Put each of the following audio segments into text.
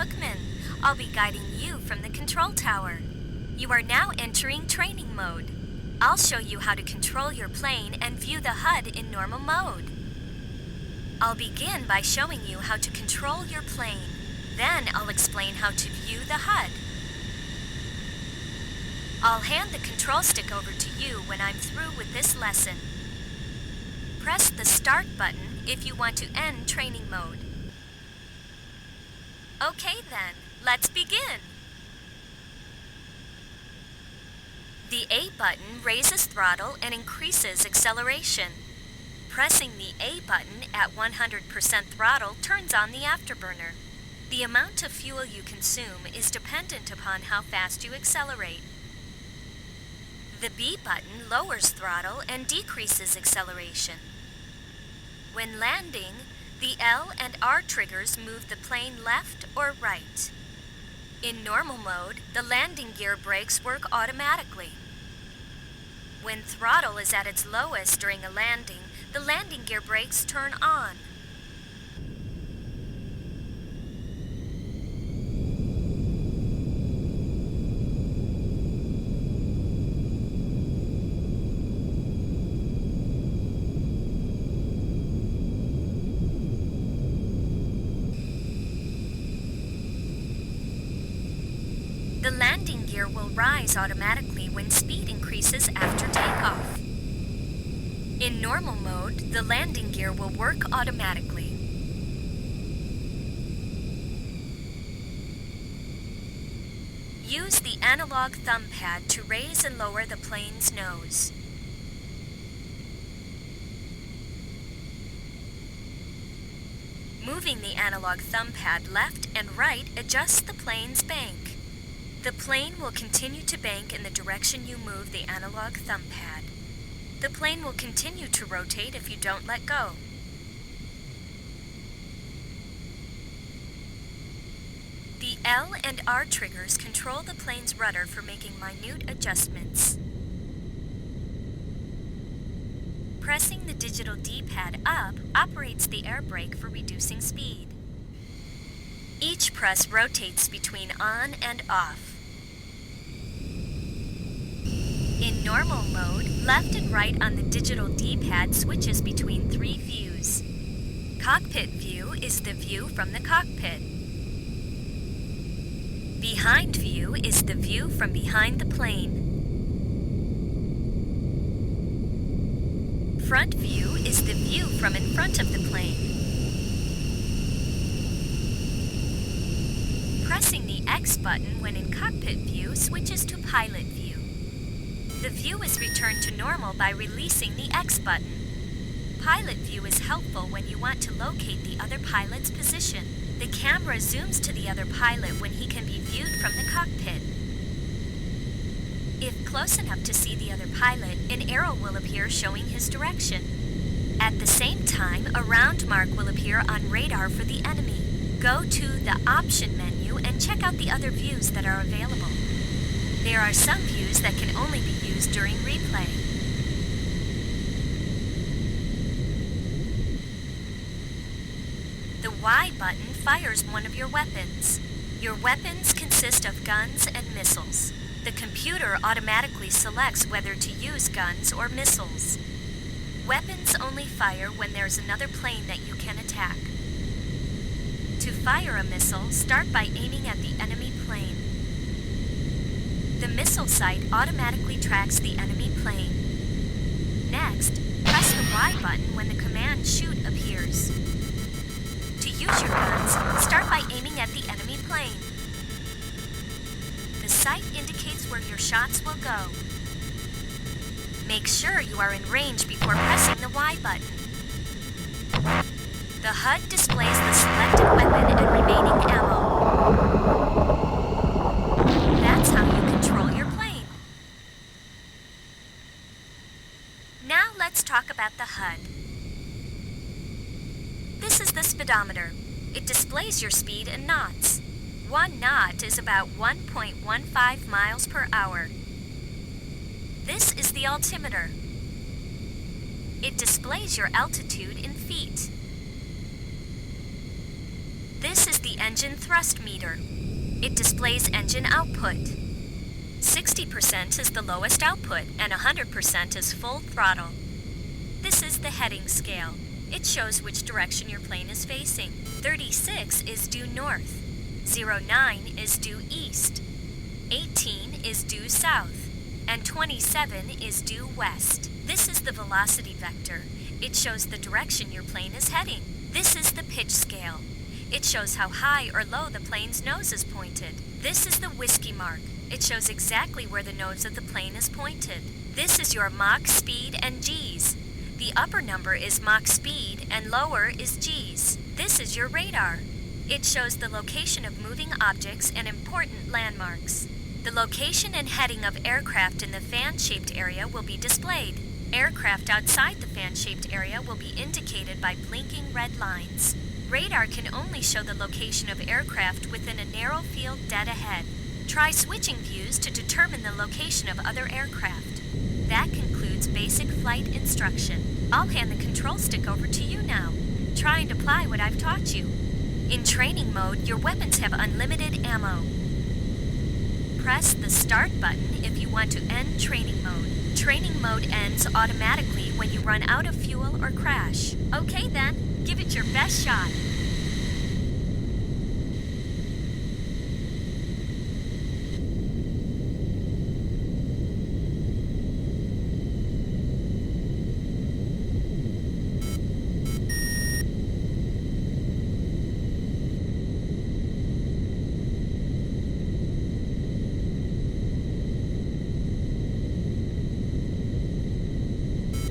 Cookman. I'll be guiding you from the control tower. You are now entering training mode. I'll show you how to control your plane and view the HUD in normal mode. I'll begin by showing you how to control your plane. Then I'll explain how to view the HUD. I'll hand the control stick over to you when I'm through with this lesson. Press the Start button if you want to end training mode. Okay then, let's begin. The A button raises throttle and increases acceleration. Pressing the A button at 100% throttle turns on the afterburner. The amount of fuel you consume is dependent upon how fast you accelerate. The B button lowers throttle and decreases acceleration. When landing, the L and R triggers move the plane left or right. In normal mode, the landing gear brakes work automatically. When throttle is at its lowest during a landing, the landing gear brakes turn on. The landing gear will rise automatically when speed increases after takeoff. In normal mode, the landing gear will work automatically. Use the analog thumb pad to raise and lower the plane's nose. Moving the analog thumb pad left and right adjusts the plane's bank. The plane will continue to bank in the direction you move the analog thumb pad. The plane will continue to rotate if you don't let go. The L and R triggers control the plane's rudder for making minute adjustments. Pressing the digital D-pad up operates the air brake for reducing speed. Each press rotates between on and off. In normal mode, left and right on the digital D-pad switches between three views. Cockpit view is the view from the cockpit. Behind view is the view from behind the plane. Front view is the view from in front of the plane. Pressing the X button when in cockpit view switches to pilot view. The view is returned to normal by releasing the X button. Pilot view is helpful when you want to locate the other pilot's position. The camera zooms to the other pilot when he can be viewed from the cockpit. If close enough to see the other pilot, an arrow will appear showing his direction. At the same time, a round mark will appear on radar for the enemy. Go to the Option menu and check out the other views that are available. There are some views that can only be used during replay. The Y button fires one of your weapons. Your weapons consist of guns and missiles. The computer automatically selects whether to use guns or missiles. Weapons only fire when there's another plane that you can attack. To fire a missile, start by aiming at the enemy plane. The missile sight automatically tracks the enemy plane. Next, press the Y button when the command Shoot appears. To use your guns, start by aiming at the enemy plane. The sight indicates where your shots will go. Make sure you are in range before pressing the Y button. The HUD displays the selected weapon and remaining ammo. That's how you control your plane. Now let's talk about the HUD. This is the speedometer. It displays your speed in knots. 1 knot is about 1.15 miles per hour. This is the altimeter. It displays your altitude in feet. This is the the engine thrust meter. It displays engine output. 60% is the lowest output and 100% is full throttle. This is the heading scale. It shows which direction your plane is facing. 36 is due north. 09 is due east. 18 is due south. And 27 is due west. This is the velocity vector. It shows the direction your plane is heading. This is the pitch scale. It shows how high or low the plane's nose is pointed. This is the whiskey mark. It shows exactly where the nose of the plane is pointed. This is your Mach speed and G's. The upper number is Mach speed and lower is G's. This is your radar. It shows the location of moving objects and important landmarks. The location and heading of aircraft in the fan-shaped area will be displayed. Aircraft outside the fan-shaped area will be indicated by blinking red lines. Radar can only show the location of aircraft within a narrow field dead ahead. Try switching views to determine the location of other aircraft. That concludes basic flight instruction. I'll hand the control stick over to you now. Try and apply what I've taught you. In training mode, your weapons have unlimited ammo. Press the start button if you want to end training mode. Training mode ends automatically when you run out of fuel or crash. Okay then, give it your best shot.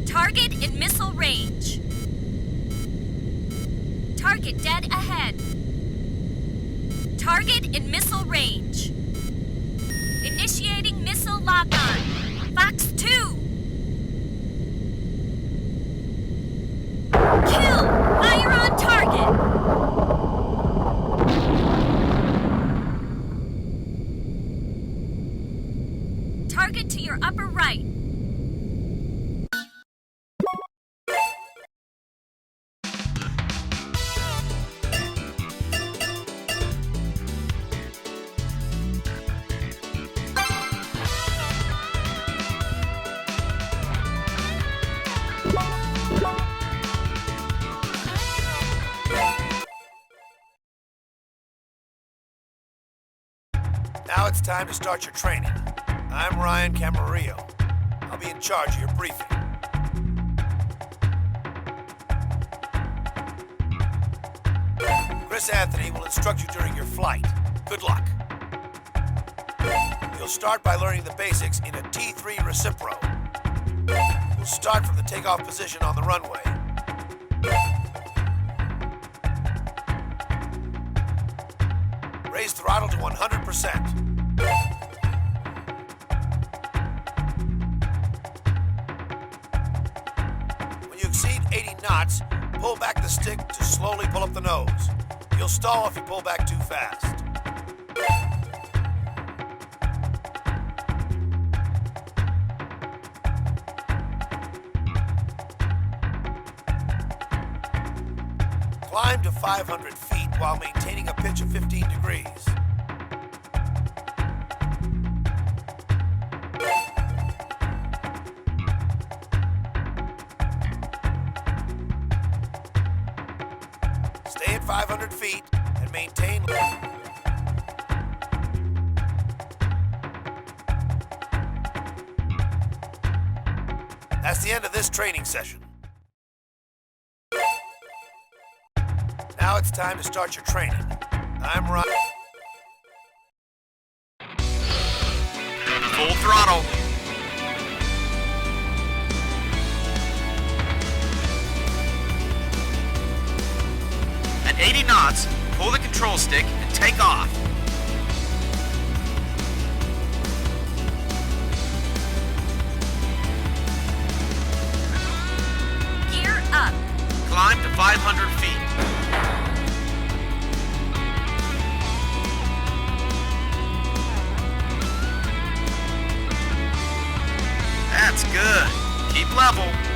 Target in missile range. Target dead ahead. Target in missile range. Initiating missile lock-on. Fox 2. Kill! Fire on target! Target to your upper right. Now it's time to start your training. I'm Ryan Camarillo. I'll be in charge of your briefing. Chris Anthony will instruct you during your flight. Good luck. You'll start by learning the basics in a T3 Recipro. We'll start from the takeoff position on the runway. Raise throttle to 100%. When you exceed 80 knots, pull back the stick to slowly pull up the nose. You'll stall if you pull back too fast. Climb to 500 feet while maintaining a pitch of 15 degrees. Stay at 500 feet and maintain. That's the end of this training session. Now it's time to start your training. I'm Ryan. Full throttle. At 80 knots, pull the control stick and take off. Gear up. Climb to 500 feet. That's good. Keep level.